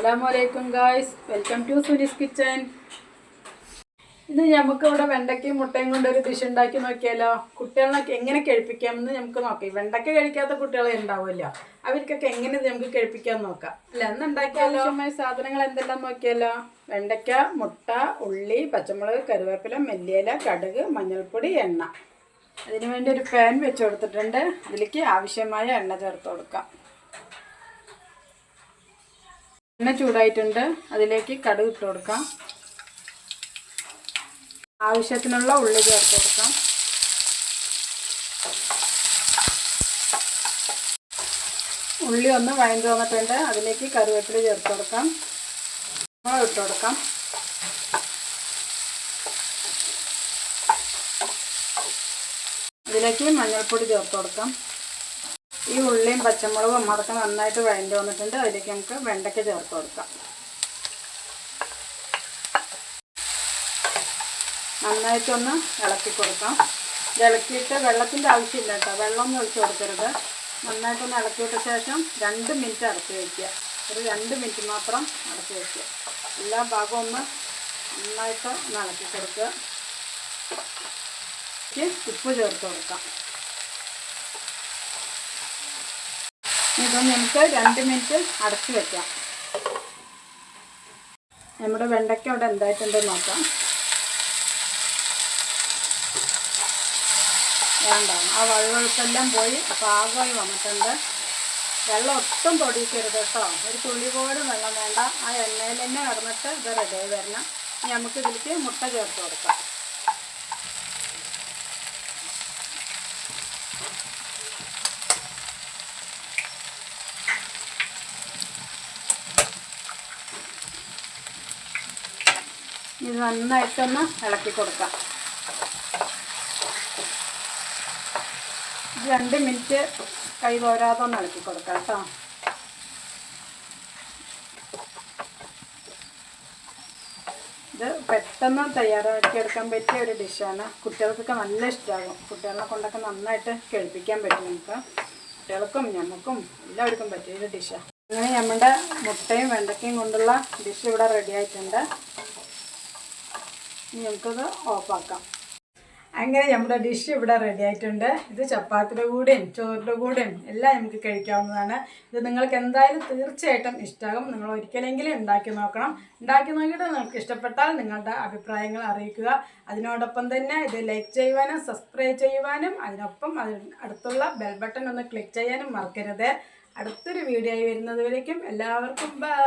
Assalamualaikum guys, welcome to Suni's Kitchen. ഇന്ന് നമുക്ക് ഇവിടെ വെണ്ടക്കയും മുട്ടയും കൊണ്ട് ഒരു ഡിഷ് ഉണ്ടാക്കി നോക്കിയാലോ. കുട്ടികളൊക്കെ എങ്ങനെ കഴിപ്പിക്കാമെന്ന് നമുക്ക് നോക്കാം. വെണ്ടക്ക കഴിക്കാത്ത കുട്ടികളെ ഉണ്ടാവില്ല, അവർക്കൊക്കെ എങ്ങനെ നമുക്ക് കഴിപ്പിക്കാൻ നോക്കാം അല്ലേ. അന്ന് ഉണ്ടാക്കിയാലോ. ആവശ്യമായ സാധനങ്ങൾ എന്തെല്ലാം നോക്കിയാലോ. വെണ്ടക്ക, മുട്ട, ഉള്ളി, പച്ചമുളക്, കറിവേപ്പില, മല്ലിയില, കടുക്, മഞ്ഞൾപ്പൊടി, എണ്ണ. അതിനുവേണ്ടി ഒരു പാൻ വെച്ച് കൊടുത്തിട്ടുണ്ട്. അതിലേക്ക് ആവശ്യമായ എണ്ണ ചേർത്ത് കൊടുക്കാം. എണ്ണ ചൂടായിട്ടുണ്ട്. അതിലേക്ക് കടുക് ഇട്ട് കൊടുക്കാം. ആവശ്യത്തിനുള്ള ഉള്ളി ചേർത്ത് കൊടുക്കാം. ഉള്ളി ഒന്ന് വഴണ്ട് വന്നിട്ടുണ്ട്. അതിലേക്ക് കറിവേപ്പില ചേർത്ത് കൊടുക്കാം. മുളക് ഇട്ട് കൊടുക്കാം. അതിലേക്ക് മഞ്ഞൾപ്പൊടി ചേർത്ത് കൊടുക്കാം. ഈ ഉള്ളിയും പച്ചമുളകും അതൊക്കെ നന്നായിട്ട് വഴണ്ട് വന്നിട്ടുണ്ട്. അതിലേക്ക് നമുക്ക് വെണ്ടയ്ക്ക ചേർത്ത് കൊടുക്കാം. നന്നായിട്ടൊന്ന് ഇളക്കി കൊടുക്കാം. ഇളക്കിയിട്ട് വെള്ളത്തിൻ്റെ ആവശ്യമില്ല കേട്ടോ, വെള്ളമൊന്നും ഒഴിച്ച് കൊടുക്കരുത്. നന്നായിട്ടൊന്ന് ഇളക്കിയിട്ട ശേഷം 2 മിനിറ്റ് അടച്ച് വയ്ക്കുക. ഒരു 2 മിനിറ്റ് മാത്രം അടച്ച് വയ്ക്കുക. എല്ലാ ഭാഗവും ഒന്ന് നന്നായിട്ട് ഒന്ന് ഇളക്കി കൊടുക്കുക. ഉപ്പ് ചേർത്ത് കൊടുക്കാം. ഇതൊന്ന് നമുക്ക് 2 മിനിറ്റ് അടച്ച് വയ്ക്കാം. നമ്മുടെ വെണ്ടയ്ക്ക അവിടെ എന്തായിട്ടുണ്ടെന്ന് നോക്കാം. വേണ്ട, ആ വെള്ളമെല്ലാം പോയി പാകമായി വന്നിട്ടുണ്ട്. വെള്ളം ഒട്ടും തൊടിക്കരുത് കേട്ടോ, ഒരു തുള്ളി പോലും വെള്ളം വേണ്ട. ആ എണ്ണയിൽ തന്നെ കിടന്നിട്ട് ഇത് റെഡിയായി വരണം. ഇനി നമുക്ക് ഇതിലേക്ക് മുട്ട ചേർത്ത് കൊടുക്കാം. ഇത് നന്നായിട്ടൊന്ന് ഇളക്കി കൊടുക്കാം. 2 മിനിറ്റ് കൈ തോരാതെ ഒന്ന് ഇളക്കി കൊടുക്കാം കേട്ടോ. ഇത് പെട്ടെന്ന് തയ്യാറാക്കിയെടുക്കാൻ പറ്റിയ ഒരു ഡിഷാണ്. കുട്ടികൾക്കൊക്കെ നല്ല ഇഷ്ടമാകും. കുട്ടികളെ കൊണ്ടൊക്കെ നന്നായിട്ട് കഴിപ്പിക്കാൻ പറ്റും നമുക്ക്. കുട്ടികൾക്കും ഞമ്മക്കും എല്ലാവർക്കും പറ്റിയൊരു ഡിഷാണ്. അങ്ങനെ നമ്മുടെ മുട്ടയും വെണ്ടക്കയും കൊണ്ടുള്ള ഡിഷ് ഇവിടെ റെഡി ആയിട്ടുണ്ട്. ഇനി നമുക്കത് ഓഫാക്കാം. അങ്ങനെ നമ്മുടെ ഡിഷ് ഇവിടെ റെഡി ആയിട്ടുണ്ട്. ഇത് ചപ്പാത്തിയുടെ കൂടെയും ചോറിൻ്റെ കൂടെയും എല്ലാം നമുക്ക് കഴിക്കാവുന്നതാണ്. ഇത് നിങ്ങൾക്ക് എന്തായാലും തീർച്ചയായിട്ടും ഇഷ്ടമാകും. നിങ്ങൾ ഒരിക്കലെങ്കിലും ഉണ്ടാക്കി നോക്കണം. ഉണ്ടാക്കി നോക്കിയിട്ട് നിങ്ങൾക്ക് ഇഷ്ടപ്പെട്ടാൽ നിങ്ങളുടെ അഭിപ്രായങ്ങൾ അറിയിക്കുക. അതിനോടൊപ്പം തന്നെ ഇത് ലൈക്ക് ചെയ്യുവാനും സബ്സ്ക്രൈബ് ചെയ്യുവാനും അതിനൊപ്പം അടുത്തുള്ള ബെൽ ബട്ടൺ ഒന്ന് ക്ലിക്ക് ചെയ്യാനും മറക്കരുത്. അടുത്തൊരു വീഡിയോ ആയി വരുന്നത് വരേക്കും എല്ലാവർക്കും ബൈ.